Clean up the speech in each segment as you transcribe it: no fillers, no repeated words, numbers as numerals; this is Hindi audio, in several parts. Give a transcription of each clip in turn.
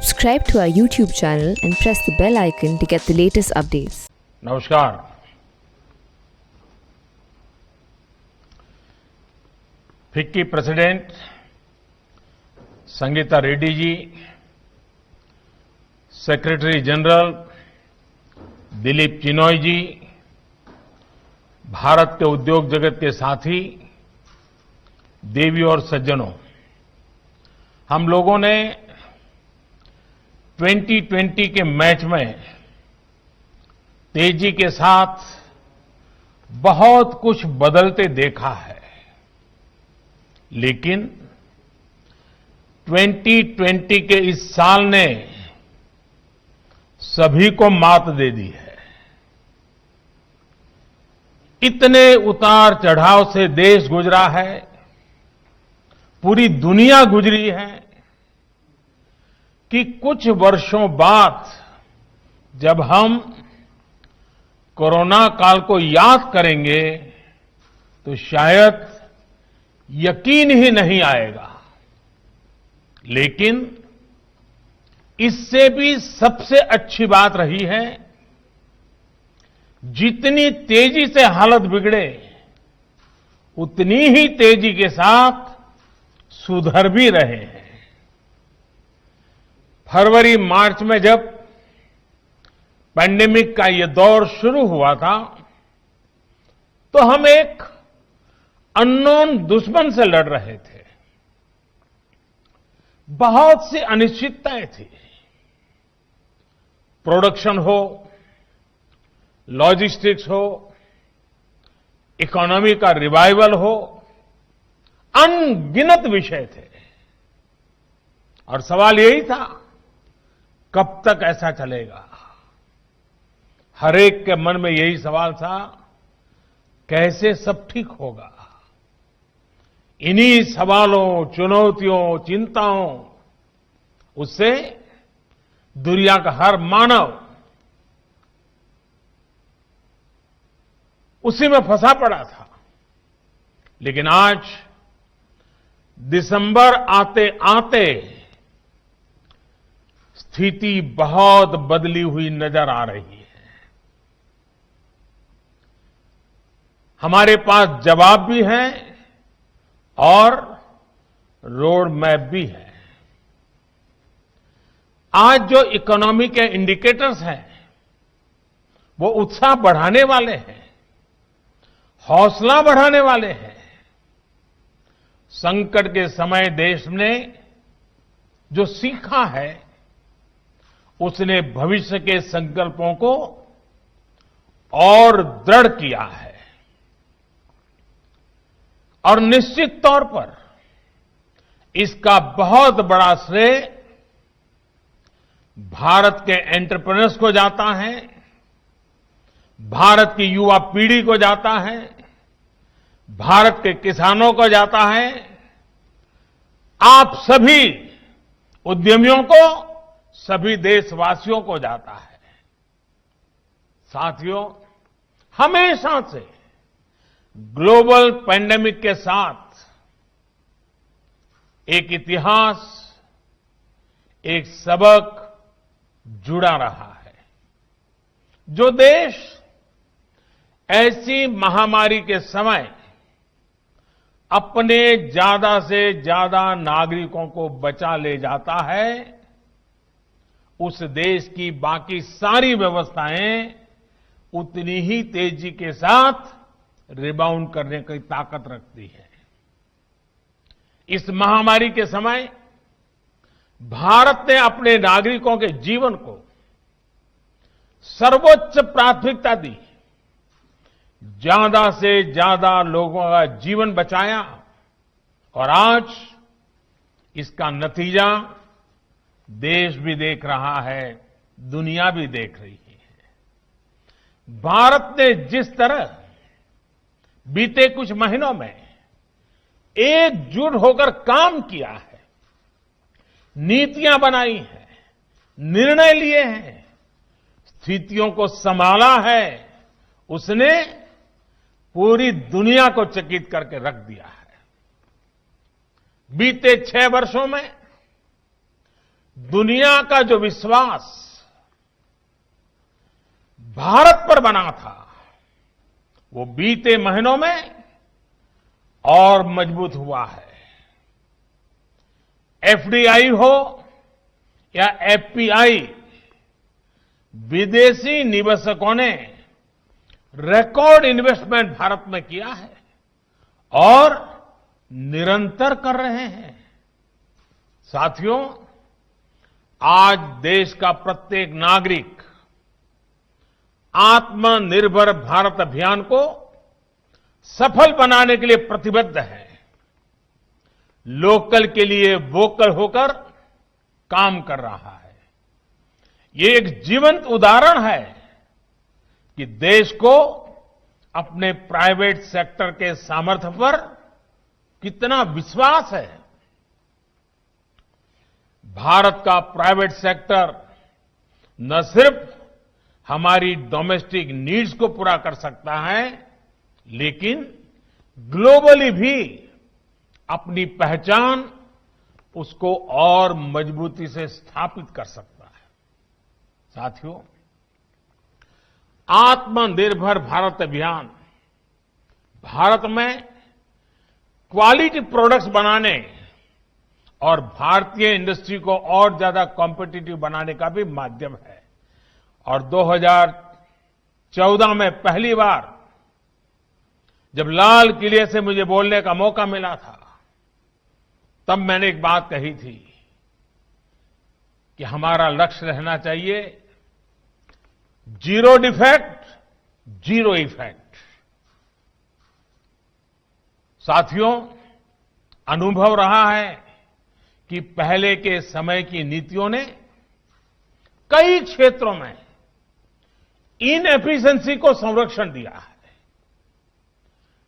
Subscribe to our YouTube channel and press the bell icon to get the latest updates. नमस्कार। FICCI president Sangeeta Reddy ji, secretary general Dilip Chinoy जी, भारत के उद्योग जगत के साथी, देवी और सज्जनों, हम लोगों ने 2020 के मैच में तेजी के साथ बहुत कुछ बदलते देखा है, लेकिन 2020 के इस साल ने सभी को मात दे दी है। इतने उतार चढ़ाव से देश गुजरा है, पूरी दुनिया गुजरी है कि कुछ वर्षों बाद जब हम कोरोना काल को याद करेंगे तो शायद यकीन ही नहीं आएगा। लेकिन इससे भी सबसे अच्छी बात रही है, जितनी तेजी से हालत बिगड़े उतनी ही तेजी के साथ सुधर भी रहे हैं। फरवरी मार्च में जब पैंडेमिक का ये दौर शुरू हुआ था तो हम एक अननोन दुश्मन से लड़ रहे थे। बहुत सी अनिश्चितताएं थी। प्रोडक्शन हो, लॉजिस्टिक्स हो, इकोनॉमी का रिवाइवल हो, अनगिनत विषय थे और सवाल यही था, कब तक ऐसा चलेगा। हर एक के मन में यही सवाल था, कैसे सब ठीक होगा। इन्हीं सवालों, चुनौतियों, चिंताओं उससे दुनिया का हर मानव उसी में फंसा पड़ा था। लेकिन आज दिसंबर आते आते स्थिति बहुत बदली हुई नजर आ रही है। हमारे पास जवाब भी है और रोड मैप भी है। आज जो इकोनॉमी के इंडिकेटर्स हैं वो उत्साह बढ़ाने वाले हैं, हौसला बढ़ाने वाले हैं। संकट के समय देश ने जो सीखा है उसने भविष्य के संकल्पों को और दृढ़ किया है। और निश्चित तौर पर इसका बहुत बड़ा श्रेय भारत के एंटरप्रेन्योर्स को जाता है, भारत की युवा पीढ़ी को जाता है, भारत के किसानों को जाता है, आप सभी उद्यमियों को, सभी देशवासियों को जाता है। साथियों, हमेशा से ग्लोबल पैंडेमिक के साथ एक इतिहास, एक सबक जुड़ा रहा है। जो देश ऐसी महामारी के समय अपने ज्यादा से ज्यादा नागरिकों को बचा ले जाता है, उस देश की बाकी सारी व्यवस्थाएं उतनी ही तेजी के साथ रिबाउंड करने की ताकत रखती है। इस महामारी के समय भारत ने अपने नागरिकों के जीवन को सर्वोच्च प्राथमिकता दी, ज्यादा से ज्यादा लोगों का जीवन बचाया और आज इसका नतीजा देश भी देख रहा है, दुनिया भी देख रही है। भारत ने जिस तरह बीते कुछ महीनों में एकजुट होकर काम किया है, नीतियां बनाई हैं, निर्णय लिए हैं, स्थितियों को संभाला है, उसने पूरी दुनिया को चकित करके रख दिया है। बीते 6 वर्षों में दुनिया का जो विश्वास भारत पर बना था, वो बीते महीनों में और मजबूत हुआ है। एफडीआई हो या एफपीआई, विदेशी निवेशकों ने रिकॉर्ड इन्वेस्टमेंट भारत में किया है और निरंतर कर रहे हैं। साथियों, आज देश का प्रत्येक नागरिक आत्मनिर्भर भारत अभियान को सफल बनाने के लिए प्रतिबद्ध है। लोकल के लिए वोकल होकर काम कर रहा है। ये एक जीवंत उदाहरण है कि देश को अपने प्राइवेट सेक्टर के सामर्थ्य पर कितना विश्वास है। भारत का प्राइवेट सेक्टर न सिर्फ हमारी डोमेस्टिक नीड्स को पूरा कर सकता है, लेकिन ग्लोबली भी अपनी पहचान उसको और मजबूती से स्थापित कर सकता है। साथियों, आत्मनिर्भर भारत अभियान भारत में क्वालिटी प्रोडक्ट्स बनाने और भारतीय इंडस्ट्री को और ज्यादा कॉम्पिटिटिव बनाने का भी माध्यम है। और 2014 में पहली बार जब लाल किले से मुझे बोलने का मौका मिला था, तब मैंने एक बात कही थी कि हमारा लक्ष्य रहना चाहिए जीरो डिफेक्ट, जीरो इफेक्ट। साथियों, अनुभव रहा है कि पहले के समय की नीतियों ने कई क्षेत्रों में इनएफिशिएंसी को संरक्षण दिया है,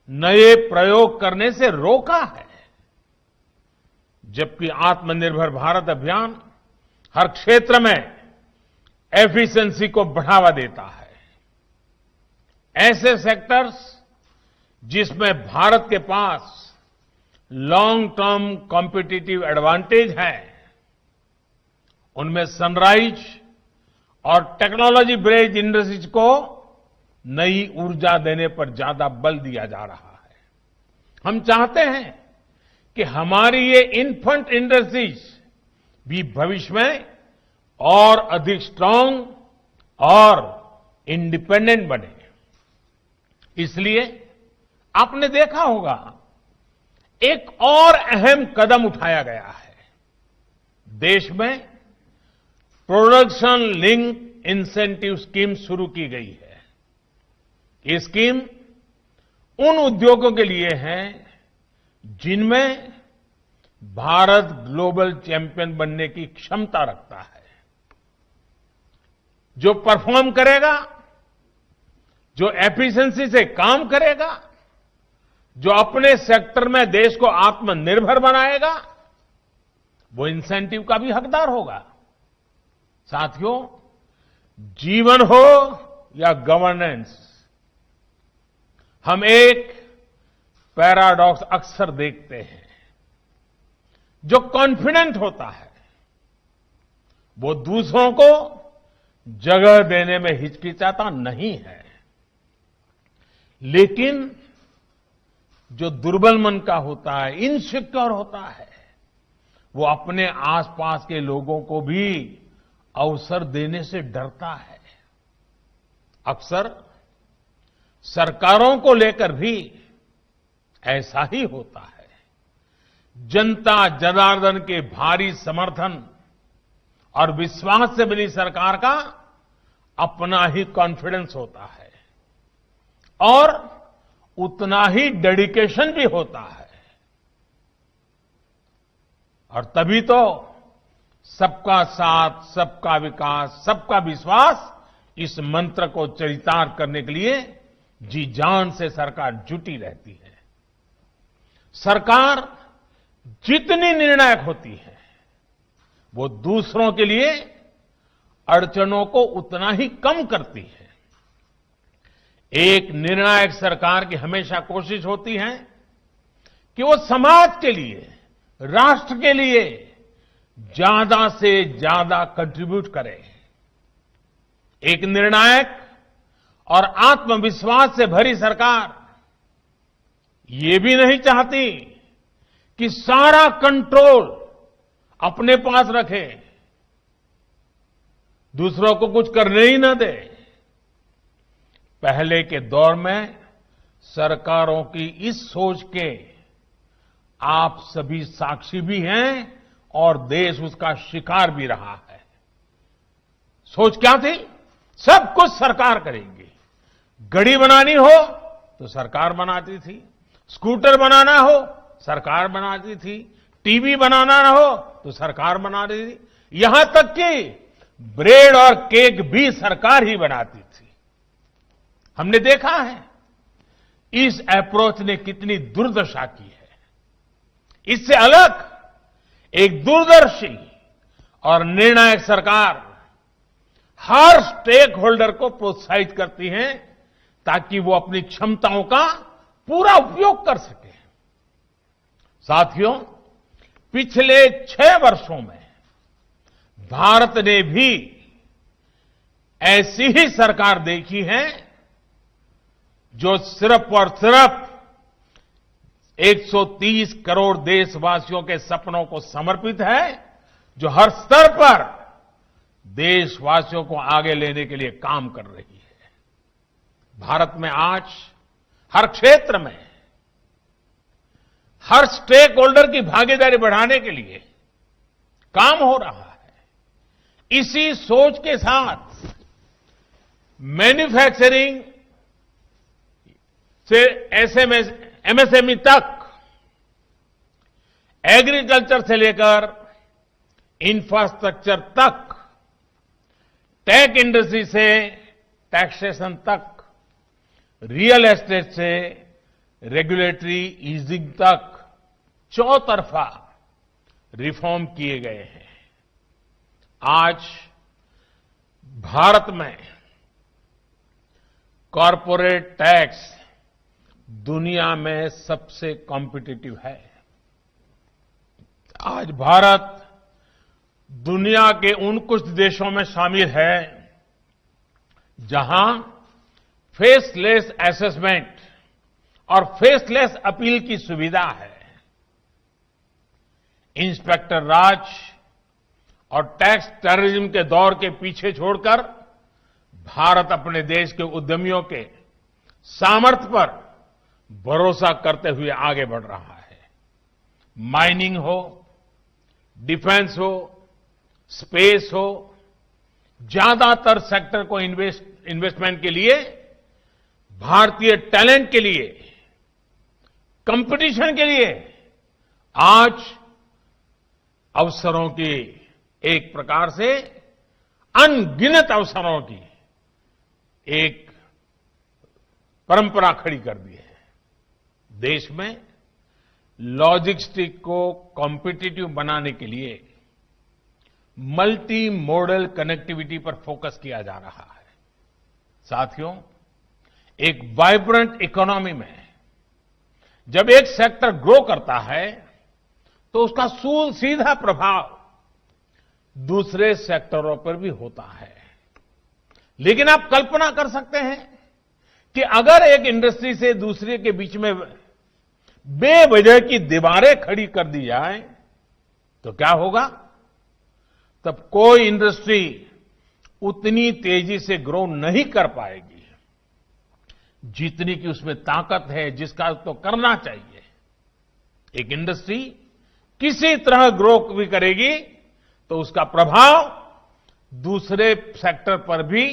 नए प्रयोग करने से रोका है, जबकि आत्मनिर्भर भारत अभियान हर क्षेत्र में एफिशिएंसी को बढ़ावा देता है। ऐसे सेक्टर्स जिसमें भारत के पास लॉन्ग टर्म कॉम्पिटिटिव एडवांटेज है, उनमें सनराइज और टेक्नोलॉजी बेस्ड इंडस्ट्रीज को नई ऊर्जा देने पर ज्यादा बल दिया जा रहा है। हम चाहते हैं कि हमारी ये इन्फेंट इंडस्ट्रीज भी भविष्य में और अधिक स्ट्रांग और इंडिपेंडेंट बने। इसलिए आपने देखा होगा, एक और अहम कदम उठाया गया है। देश में प्रोडक्शन लिंक इंसेंटिव स्कीम शुरू की गई है। ये स्कीम उन उद्योगों के लिए है जिनमें भारत ग्लोबल चैंपियन बनने की क्षमता रखता है। जो परफॉर्म करेगा, जो एफिशिएंसी से काम करेगा, जो अपने सेक्टर में देश को आत्मनिर्भर बनाएगा, वो इंसेंटिव का भी हकदार होगा। साथियों, जीवन हो या गवर्नेंस, हम एक पैराडॉक्स अक्सर देखते हैं। जो कॉन्फिडेंट होता है, वो दूसरों को जगह देने में हिचकिचाता नहीं है, लेकिन जो दुर्बल मन का होता है, इनसिक्योर होता है, वो अपने आसपास के लोगों को भी अवसर देने से डरता है। अक्सर सरकारों को लेकर भी ऐसा ही होता है। जनता जनार्दन के भारी समर्थन और विश्वास से बनी सरकार का अपना ही कॉन्फिडेंस होता है और उतना ही डेडिकेशन भी होता है। और तभी तो सबका साथ, सबका विकास, सबका विश्वास, इस मंत्र को चरितार्थ करने के लिए जी जान से सरकार जुटी रहती है। सरकार जितनी निर्णायक होती है, वो दूसरों के लिए अड़चनों को उतना ही कम करती है। एक निर्णायक सरकार की हमेशा कोशिश होती है कि वो समाज के लिए, राष्ट्र के लिए ज्यादा से ज्यादा कंट्रीब्यूट करें। एक निर्णायक और आत्मविश्वास से भरी सरकार ये भी नहीं चाहती कि सारा कंट्रोल अपने पास रखे, दूसरों को कुछ करने ही न दे। पहले के दौर में सरकारों की इस सोच के आप सभी साक्षी भी हैं और देश उसका शिकार भी रहा है। सोच क्या थी? सब कुछ सरकार करेगी। गड़ी बनानी हो तो सरकार बनाती थी, स्कूटर बनाना हो सरकार बनाती थी, टीवी बनाना ना हो तो सरकार बना रही थी, यहां तक कि ब्रेड और केक भी सरकार ही बनाती थी। हमने देखा है इस अप्रोच ने कितनी दुर्दशा की है। इससे अलग एक दूरदर्शी और निर्णायक सरकार हर स्टेक होल्डर को प्रोत्साहित करती है ताकि वो अपनी क्षमताओं का पूरा उपयोग कर सके। साथियों, पिछले 6 वर्षों में भारत ने भी ऐसी ही सरकार देखी है जो सिर्फ और सिर्फ 130 करोड़ देशवासियों के सपनों को समर्पित है, जो हर स्तर पर देशवासियों को आगे लेने के लिए काम कर रही है। भारत में आज हर क्षेत्र में हर स्टेक होल्डर की भागीदारी बढ़ाने के लिए काम हो रहा है। इसी सोच के साथ मैन्युफैक्चरिंग से एमएसएमई तक, एग्रीकल्चर से लेकर इंफ्रास्ट्रक्चर तक, टेक इंडस्ट्री से टैक्सेशन तक, रियल एस्टेट से रेगुलेटरी ईजिंग तक चौतरफा रिफॉर्म किए गए हैं। आज भारत में कॉरपोरेट टैक्स दुनिया में सबसे कॉम्पिटिटिव है। आज भारत दुनिया के उन कुछ देशों में शामिल है जहां फेसलेस असेसमेंट और फेसलेस अपील की सुविधा है। इंस्पेक्टर राज और टैक्स टेररिज्म के दौर के पीछे छोड़कर भारत अपने देश के उद्यमियों के सामर्थ्य पर भरोसा करते हुए आगे बढ़ रहा है। माइनिंग हो, डिफेंस हो, स्पेस हो, ज्यादातर सेक्टर को इन्वेस्टमेंट के लिए, भारतीय टैलेंट के लिए, कंपटीशन के लिए आज अवसरों की, एक प्रकार से अनगिनत अवसरों की एक परंपरा खड़ी कर दी है। देश में लॉजिस्टिक को कॉम्पिटिटिव बनाने के लिए मल्टी मॉडल कनेक्टिविटी पर फोकस किया जा रहा है। साथियों, एक वाइब्रेंट इकोनॉमी में जब एक सेक्टर ग्रो करता है तो उसका सीधा प्रभाव दूसरे सेक्टरों पर भी होता है। लेकिन आप कल्पना कर सकते हैं कि अगर एक इंडस्ट्री से दूसरे के बीच में बेवजह की दीवारें खड़ी कर दी जाए तो क्या होगा? तब कोई इंडस्ट्री उतनी तेजी से ग्रो नहीं कर पाएगी जितनी की उसमें ताकत है, जिसका तो करना चाहिए। एक इंडस्ट्री किसी तरह ग्रो भी करेगी तो उसका प्रभाव दूसरे सेक्टर पर भी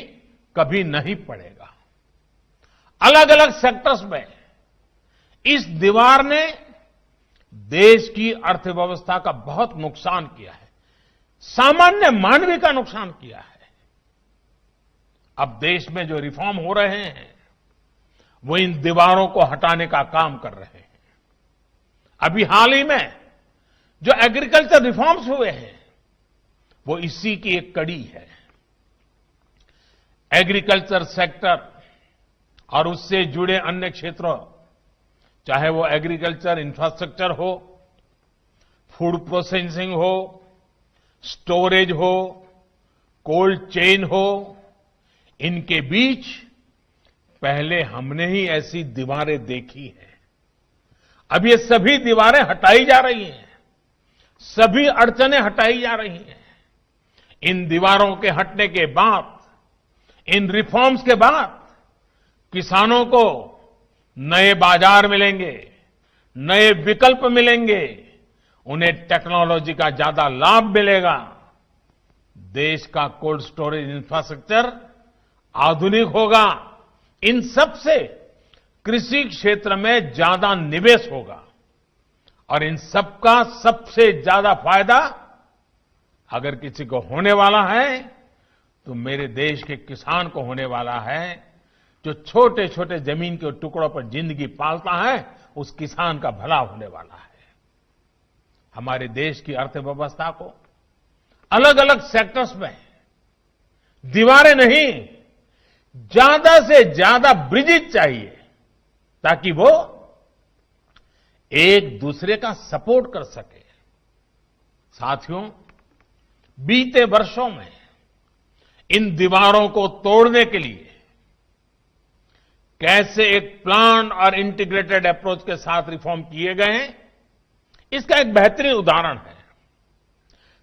कभी नहीं पड़ेगा। अलग अलग सेक्टर्स में इस दीवार ने देश की अर्थव्यवस्था का बहुत नुकसान किया है, सामान्य मानवीय का नुकसान किया है। अब देश में जो रिफॉर्म हो रहे हैं वो इन दीवारों को हटाने का काम कर रहे हैं। अभी हाल ही में जो एग्रीकल्चर रिफॉर्म्स हुए हैं वो इसी की एक कड़ी है। एग्रीकल्चर सेक्टर और उससे जुड़े अन्य क्षेत्रों, चाहे वो एग्रीकल्चर इंफ्रास्ट्रक्चर हो, फूड प्रोसेसिंग हो, स्टोरेज हो, कोल्ड चेन हो, इनके बीच पहले हमने ही ऐसी दीवारें देखी हैं। अब ये सभी दीवारें हटाई जा रही हैं, सभी अड़चनें हटाई जा रही हैं। इन दीवारों के हटने के बाद, इन रिफॉर्म्स के बाद किसानों को नए बाजार मिलेंगे, नए विकल्प मिलेंगे, उन्हें टेक्नोलॉजी का ज्यादा लाभ मिलेगा। देश का कोल्ड स्टोरेज इंफ्रास्ट्रक्चर आधुनिक होगा। इन सब से कृषि क्षेत्र में ज्यादा निवेश होगा और इन सबका सबसे ज्यादा फायदा अगर किसी को होने वाला है तो मेरे देश के किसान को होने वाला है। जो छोटे छोटे जमीन के टुकड़ों पर जिंदगी पालता है, उस किसान का भला होने वाला है। हमारे देश की अर्थव्यवस्था को अलग अलग सेक्टर्स में दीवारें नहीं, ज्यादा से ज्यादा ब्रिजेज चाहिए ताकि वो एक दूसरे का सपोर्ट कर सके। साथियों, बीते वर्षों में इन दीवारों को तोड़ने के लिए कैसे एक प्लान और इंटीग्रेटेड अप्रोच के साथ रिफॉर्म किए गए हैं, इसका एक बेहतरीन उदाहरण है।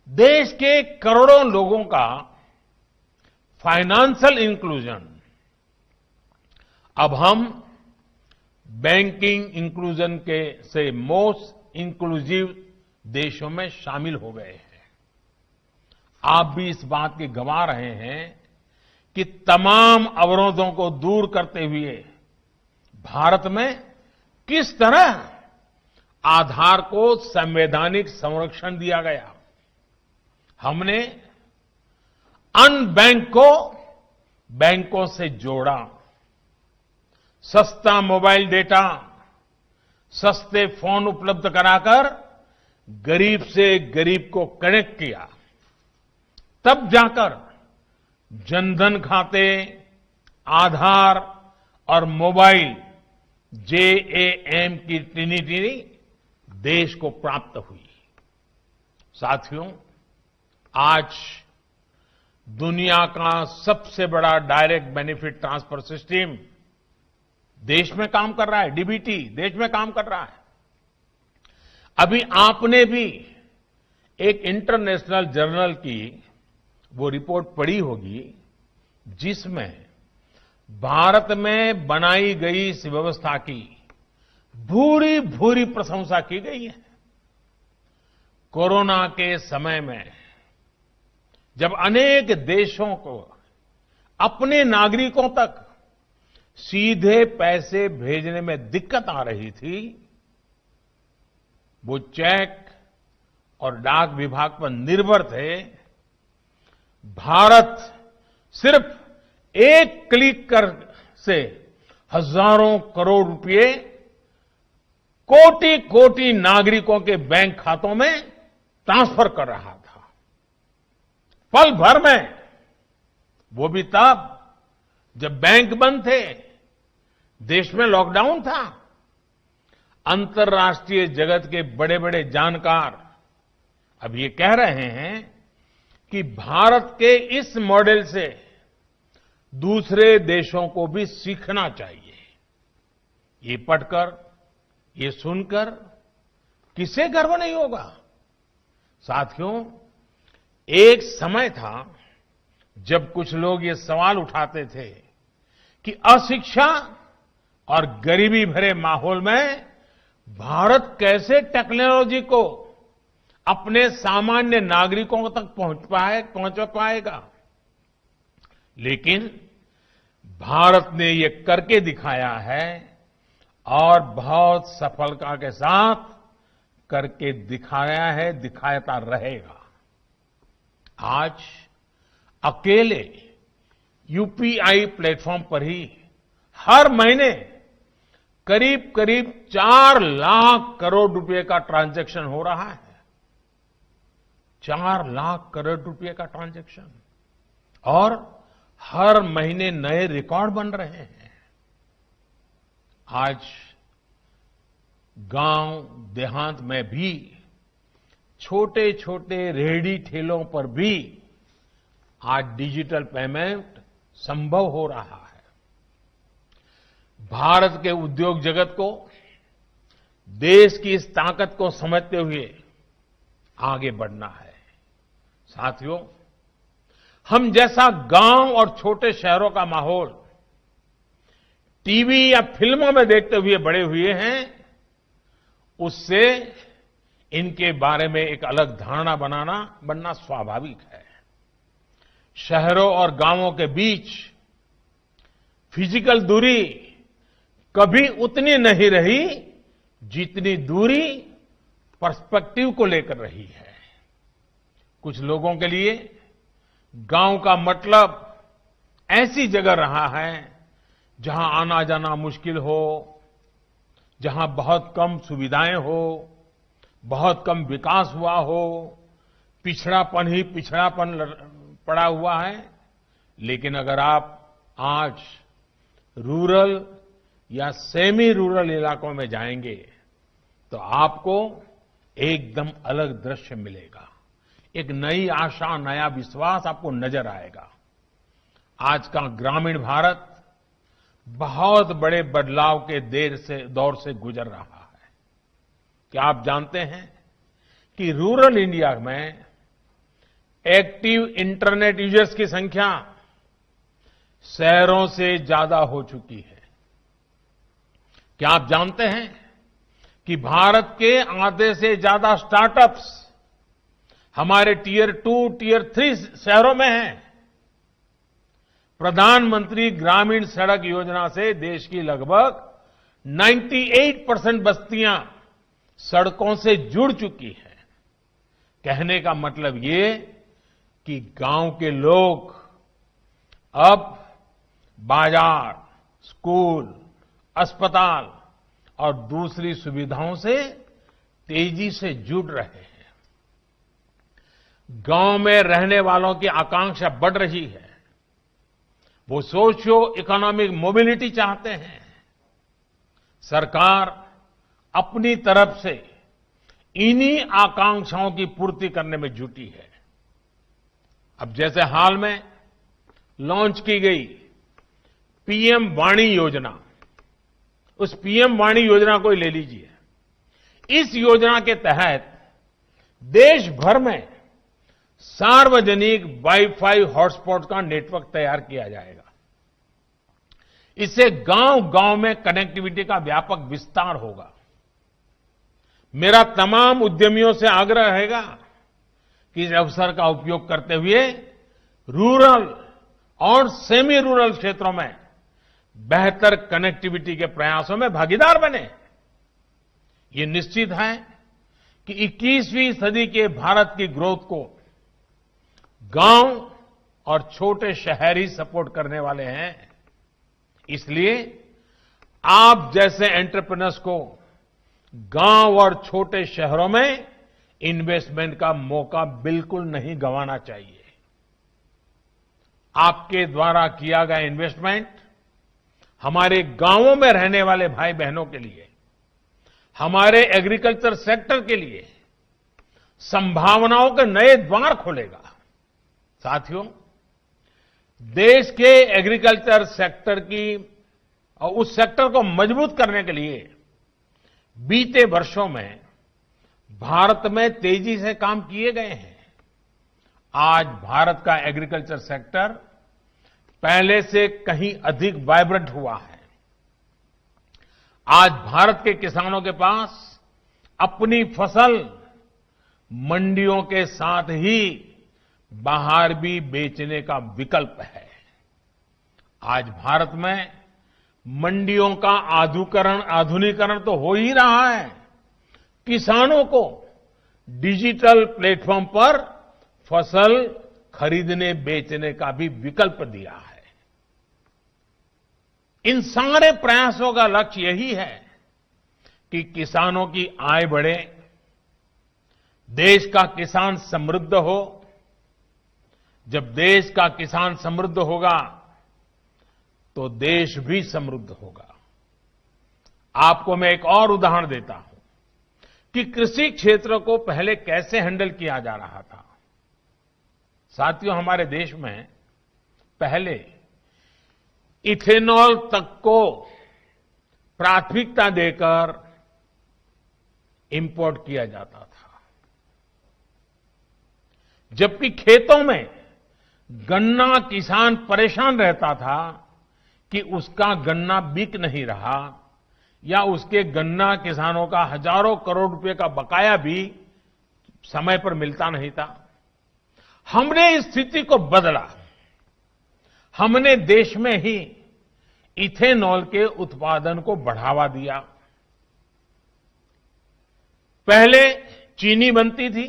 देश के करोड़ों लोगों का फाइनेंशियल इंक्लूजन अब हम बैंकिंग इंक्लूजन के से मोस्ट इंक्लूसिव देशों में शामिल हो गए हैं। आप भी इस बात की गवाह रहे हैं कि तमाम अवरोधों को दूर करते हुए भारत में किस तरह आधार को संवैधानिक संरक्षण दिया गया। हमने अनबैंक को बैंकों से जोड़ा, सस्ता मोबाइल डेटा, सस्ते फोन उपलब्ध कराकर गरीब से गरीब को कनेक्ट किया। तब जाकर जनधन खाते, आधार और मोबाइल JAM की ट्रिनिटी देश को प्राप्त हुई। साथियों, आज दुनिया का सबसे बड़ा डायरेक्ट बेनिफिट ट्रांसफर सिस्टम देश में काम कर रहा है। डीबीटी देश में काम कर रहा है। अभी आपने भी एक इंटरनेशनल जर्नल की वो रिपोर्ट पढ़ी होगी जिसमें भारत में बनाई गई इस व्यवस्था की भूरी भूरी प्रशंसा की गई है। कोरोना के समय में जब अनेक देशों को अपने नागरिकों तक सीधे पैसे भेजने में दिक्कत आ रही थी, वो चेक और डाक विभाग पर निर्भर थे। भारत सिर्फ एक क्लिक कर से हजारों करोड़ रुपए कोटि कोटि नागरिकों के बैंक खातों में ट्रांसफर कर रहा था। पल भर में, वो भी तब जब बैंक बंद थे, देश में लॉकडाउन था। अंतर्राष्ट्रीय जगत के बड़े बड़े जानकार अब ये कह रहे हैं कि भारत के इस मॉडल से दूसरे देशों को भी सीखना चाहिए। ये पढ़कर, ये सुनकर किसे गर्व नहीं होगा। साथियों, एक समय था जब कुछ लोग ये सवाल उठाते थे कि अशिक्षा और गरीबी भरे माहौल में भारत कैसे टेक्नोलॉजी को अपने सामान्य नागरिकों तक पहुंच पाएगा। लेकिन भारत ने ये करके दिखाया है और बहुत सफलता के साथ करके दिखाया है, दिखाता रहेगा। आज अकेले यूपीआई प्लेटफॉर्म पर ही हर महीने करीब करीब 4 लाख करोड़ रुपए का ट्रांजैक्शन हो रहा है। 4 लाख करोड़ रुपए का ट्रांजैक्शन, और हर महीने नए रिकॉर्ड बन रहे हैं। आज गांव देहात में भी छोटे छोटे रेहड़ी ठेलों पर भी आज डिजिटल पेमेंट संभव हो रहा है। भारत के उद्योग जगत को देश की इस ताकत को समझते हुए आगे बढ़ना है। साथियों, हम जैसा गांव और छोटे शहरों का माहौल टीवी या फिल्मों में देखते हुए बड़े हुए हैं, उससे इनके बारे में एक अलग धारणा बनना स्वाभाविक है। शहरों और गांवों के बीच फिजिकल दूरी कभी उतनी नहीं रही जितनी दूरी पर्सपेक्टिव को लेकर रही है। कुछ लोगों के लिए गांव का मतलब ऐसी जगह रहा है जहां आना जाना मुश्किल हो, जहां बहुत कम सुविधाएं हो, बहुत कम विकास हुआ हो, पिछड़ापन ही पिछड़ापन पड़ा हुआ है। लेकिन अगर आप आज रूरल या सेमी रूरल इलाकों में जाएंगे तो आपको एकदम अलग दृश्य मिलेगा। एक नई आशा, नया विश्वास आपको नजर आएगा। आज का ग्रामीण भारत बहुत बड़े बदलाव के दौर से गुजर रहा है। क्या आप जानते हैं कि रूरल इंडिया में एक्टिव इंटरनेट यूजर्स की संख्या शहरों से ज्यादा हो चुकी है? क्या आप जानते हैं कि भारत के आधे से ज्यादा स्टार्टअप्स हमारे टियर 2, टियर 3 शहरों में हैं? प्रधानमंत्री ग्रामीण सड़क योजना से देश की लगभग 98% बस्तियां सड़कों से जुड़ चुकी हैं। कहने का मतलब ये कि गांव के लोग अब बाजार, स्कूल, अस्पताल और दूसरी सुविधाओं से तेजी से जुड़ रहे हैं। गांव में रहने वालों की आकांक्षा बढ़ रही है। वो सोशियो इकोनॉमिक मोबिलिटी चाहते हैं। सरकार अपनी तरफ से इन्हीं आकांक्षाओं की पूर्ति करने में जुटी है। अब जैसे हाल में लॉन्च की गई पीएम वाणी योजना, उस पीएम वाणी योजना को ही ले लीजिए। इस योजना के तहत देश भर में सार्वजनिक वाईफाई हॉटस्पॉट का नेटवर्क तैयार किया जाएगा। इससे गांव-गांव में कनेक्टिविटी का व्यापक विस्तार होगा। मेरा तमाम उद्यमियों से आग्रह रहेगा कि इस अवसर का उपयोग करते हुए रूरल और सेमी रूरल क्षेत्रों में बेहतर कनेक्टिविटी के प्रयासों में भागीदार बने। ये निश्चित है कि 21वीं सदी के भारत की ग्रोथ को गांव और छोटे शहर ही सपोर्ट करने वाले हैं। इसलिए आप जैसे एंटरप्रेन्योर्स को गांव और छोटे शहरों में इन्वेस्टमेंट का मौका बिल्कुल नहीं गंवाना चाहिए। आपके द्वारा किया गया इन्वेस्टमेंट हमारे गांवों में रहने वाले भाई बहनों के लिए, हमारे एग्रीकल्चर सेक्टर के लिए संभावनाओं के नए द्वार खोलेगा। साथियों, देश के एग्रीकल्चर सेक्टर की और उस सेक्टर को मजबूत करने के लिए बीते वर्षों में भारत में तेजी से काम किए गए हैं। आज भारत का एग्रीकल्चर सेक्टर पहले से कहीं अधिक वाइब्रेंट हुआ है। आज भारत के किसानों के पास अपनी फसल मंडियों के साथ ही बाहर भी बेचने का विकल्प है। आज भारत में मंडियों का आधुनिकीकरण तो हो ही रहा है। किसानों को डिजिटल प्लेटफॉर्म पर फसल खरीदने बेचने का भी विकल्प दिया है। इन सारे प्रयासों का लक्ष्य यही है कि किसानों की आय बढ़े, देश का किसान समृद्ध हो। जब देश का किसान समृद्ध होगा तो देश भी समृद्ध होगा। आपको मैं एक और उदाहरण देता हूं। कि कृषि क्षेत्र को पहले कैसे हैंडल किया जा रहा था। साथियों, हमारे देश में पहले इथेनॉल तक को प्राथमिकता देकर इंपोर्ट किया जाता था, जबकि खेतों में गन्ना किसान परेशान रहता था कि उसका गन्ना बिक नहीं रहा या उसके गन्ना किसानों का हजारों करोड़ रुपए का बकाया भी समय पर मिलता नहीं था। हमने इस स्थिति को बदला। हमने देश में ही इथेनॉल के उत्पादन को बढ़ावा दिया। पहले चीनी बनती थी,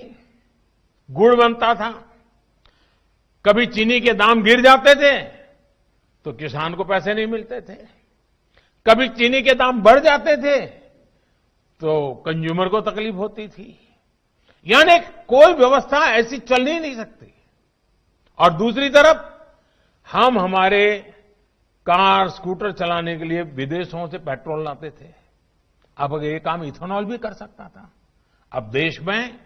गुड़ बनता था। कभी चीनी के दाम गिर जाते थे तो किसान को पैसे नहीं मिलते थे, कभी चीनी के दाम बढ़ जाते थे तो कंज्यूमर को तकलीफ होती थी। यानी कोई व्यवस्था ऐसी चल ही नहीं सकती। और दूसरी तरफ हम हमारे कार स्कूटर चलाने के लिए विदेशों से पेट्रोल लाते थे। अब ये काम इथेनॉल भी कर सकता था। अब देश में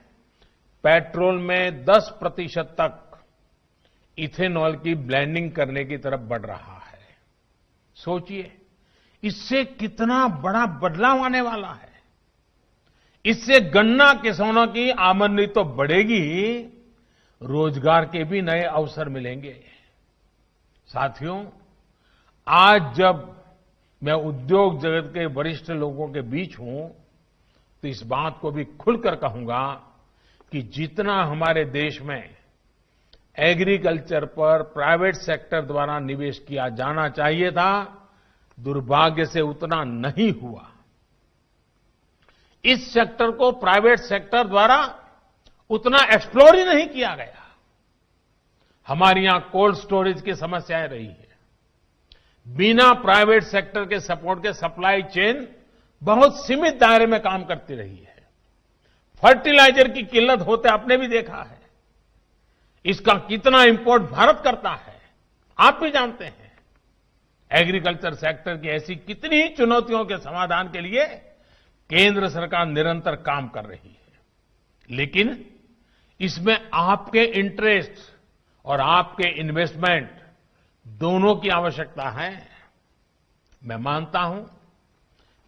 पेट्रोल में 10% तक इथेनॉल की ब्लेंडिंग करने की तरफ बढ़ रहा है। सोचिए, इससे कितना बड़ा बदलाव आने वाला है। इससे गन्ना किसानों की आमदनी तो बढ़ेगी, रोजगार के भी नए अवसर मिलेंगे। साथियों, आज जब मैं उद्योग जगत के वरिष्ठ लोगों के बीच हूं तो इस बात को भी खुलकर कहूंगा कि जितना हमारे देश में एग्रीकल्चर पर प्राइवेट सेक्टर द्वारा निवेश किया जाना चाहिए था, दुर्भाग्य से उतना नहीं हुआ। इस सेक्टर को प्राइवेट सेक्टर द्वारा उतना एक्सप्लोर ही नहीं किया गया। हमारे यहां कोल्ड स्टोरेज की समस्याएं रही है। बिना प्राइवेट सेक्टर के सपोर्ट के सप्लाई चेन बहुत सीमित दायरे में काम करती रही है। फर्टिलाइजर की किल्लत होते आपने भी देखा है। इसका कितना इंपोर्ट भारत करता है, आप भी जानते हैं। एग्रीकल्चर सेक्टर की ऐसी कितनी ही चुनौतियों के समाधान के लिए केंद्र सरकार निरंतर काम कर रही है। लेकिन इसमें आपके इंटरेस्ट और आपके इन्वेस्टमेंट दोनों की आवश्यकता है। मैं मानता हूं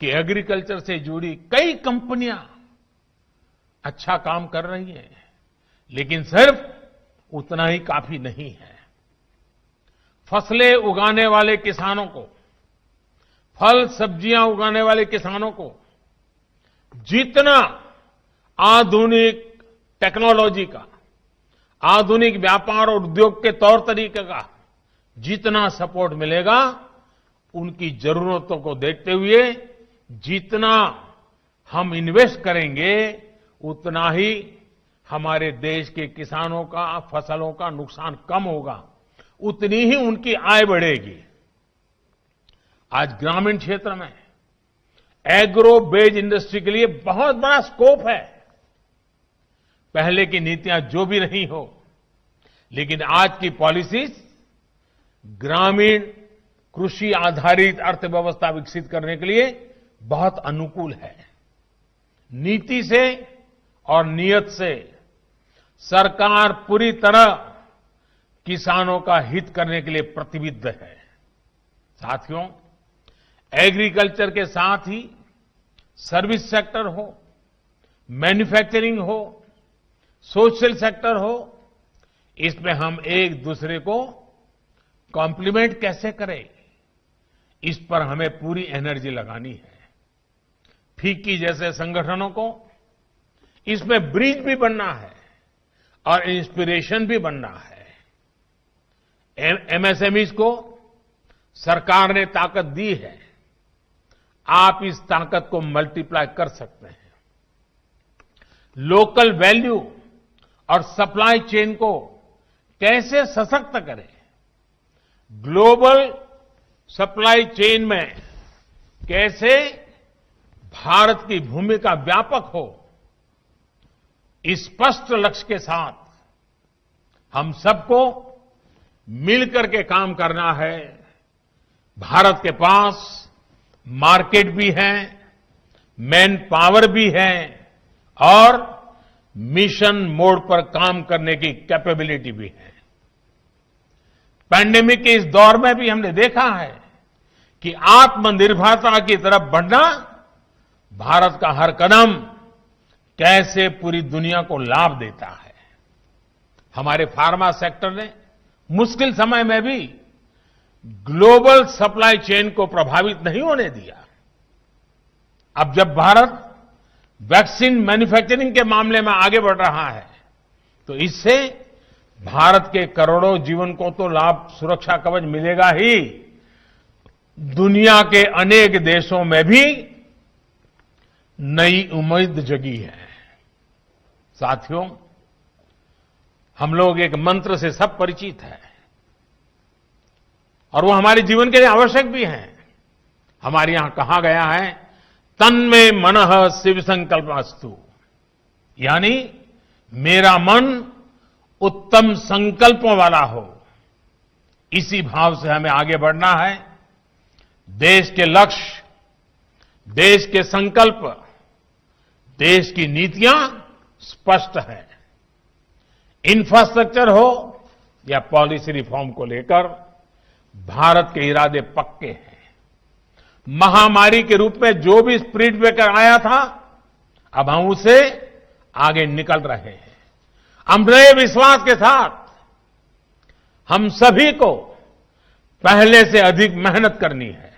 कि एग्रीकल्चर से जुड़ी कई कंपनियां अच्छा काम कर रही हैं, लेकिन सिर्फ उतना ही काफी नहीं है। फसलें उगाने वाले किसानों को, फल सब्जियां उगाने वाले किसानों को जितना आधुनिक टेक्नोलॉजी का, आधुनिक व्यापार और उद्योग के तौर तरीके का जितना सपोर्ट मिलेगा, उनकी जरूरतों को देखते हुए जितना हम इन्वेस्ट करेंगे, उतना ही हमारे देश के किसानों का, फसलों का नुकसान कम होगा, उतनी ही उनकी आय बढ़ेगी। आज ग्रामीण क्षेत्र में एग्रो बेस्ड इंडस्ट्री के लिए बहुत बड़ा स्कोप है। पहले की नीतियां जो भी नहीं हो, लेकिन आज की पॉलिसीज ग्रामीण कृषि आधारित अर्थव्यवस्था विकसित करने के लिए बहुत अनुकूल है। नीति से और नियत से सरकार पूरी तरह किसानों का हित करने के लिए प्रतिबद्ध है। साथियों, एग्रीकल्चर के साथ ही सर्विस सेक्टर हो, मैन्युफैक्चरिंग हो, सोशल सेक्टर हो, इसमें हम एक दूसरे को कॉम्प्लीमेंट कैसे करें, इस पर हमें पूरी एनर्जी लगानी है। फीकी जैसे संगठनों को इसमें ब्रिज भी बनना है और इंस्पिरेशन भी बनना है। एमएसएमईज को सरकार ने ताकत दी है, आप इस ताकत को मल्टीप्लाई कर सकते हैं। लोकल वैल्यू और सप्लाई चेन को कैसे सशक्त करें, ग्लोबल सप्लाई चेन में कैसे भारत की भूमिका व्यापक हो, इस स्पष्ट लक्ष्य के साथ हम सबको मिलकर के काम करना है। भारत के पास मार्केट भी है, मैन पावर भी है और मिशन मोड पर काम करने की कैपेबिलिटी भी है। पैंडेमिक के इस दौर में भी हमने देखा है कि आत्मनिर्भरता की तरफ बढ़ना भारत का हर कदम कैसे पूरी दुनिया को लाभ देता है। हमारे फार्मा सेक्टर ने मुश्किल समय में भी ग्लोबल सप्लाई चेन को प्रभावित नहीं होने दिया। अब जब भारत वैक्सीन मैन्युफैक्चरिंग के मामले में आगे बढ़ रहा है तो इससे भारत के करोड़ों जीवन को तो लाभ, सुरक्षा कवच मिलेगा ही, दुनिया के अनेक देशों में भी नई उम्मीद जगी है। साथियों, हम लोग एक मंत्र से सब परिचित हैं और वो हमारे जीवन के लिए आवश्यक भी है। हमारे यहां कहा गया है, तन्मे मनः शिव संकल्पस्तु, यानी मेरा मन उत्तम संकल्पों वाला हो। इसी भाव से हमें आगे बढ़ना है। देश के लक्ष्य, देश के संकल्प, देश की नीतियां स्पष्ट हैं। इंफ्रास्ट्रक्चर हो या पॉलिसी रिफॉर्म को लेकर भारत के इरादे पक्के हैं। महामारी के रूप में जो भी स्पिरिट ब्रेकर आया था, अब हम उसे आगे निकल रहे हैं। हम नए विश्वास के साथ हम सभी को पहले से अधिक मेहनत करनी है।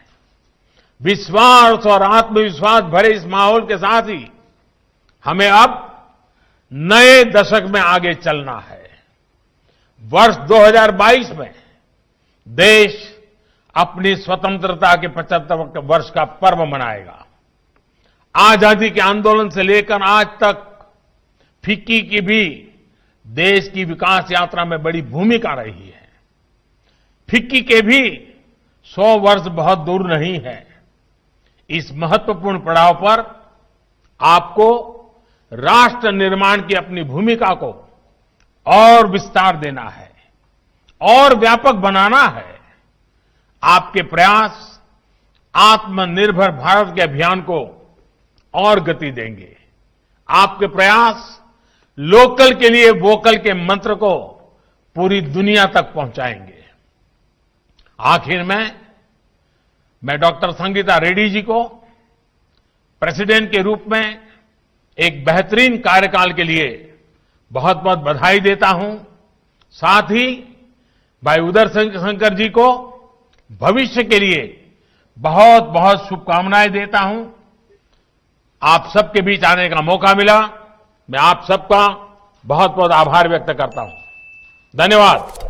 विश्वास और आत्मविश्वास भरे इस माहौल के साथ ही हमें अब नए दशक में आगे चलना है। वर्ष 2022 में देश अपनी स्वतंत्रता के 75 वर्ष का पर्व मनाएगा। आजादी के आंदोलन से लेकर आज तक फिक्की की भी देश की विकास यात्रा में बड़ी भूमिका रही है। फिक्की के भी 100 वर्ष बहुत दूर नहीं है। इस महत्वपूर्ण पड़ाव पर आपको राष्ट्र निर्माण की अपनी भूमिका को और विस्तार देना है और व्यापक बनाना है। आपके प्रयास आत्मनिर्भर भारत के अभियान को और गति देंगे। आपके प्रयास लोकल के लिए वोकल के मंत्र को पूरी दुनिया तक पहुंचाएंगे। आखिर में मैं डॉक्टर संगीता रेड्डी जी को प्रेसिडेंट के रूप में एक बेहतरीन कार्यकाल के लिए बहुत बहुत बधाई देता हूं। साथ ही भाई उदय शंकर जी को भविष्य के लिए बहुत बहुत शुभकामनाएं देता हूं। आप सबके बीच आने का मौका मिला, मैं आप सबका बहुत बहुत आभार व्यक्त करता हूं। धन्यवाद।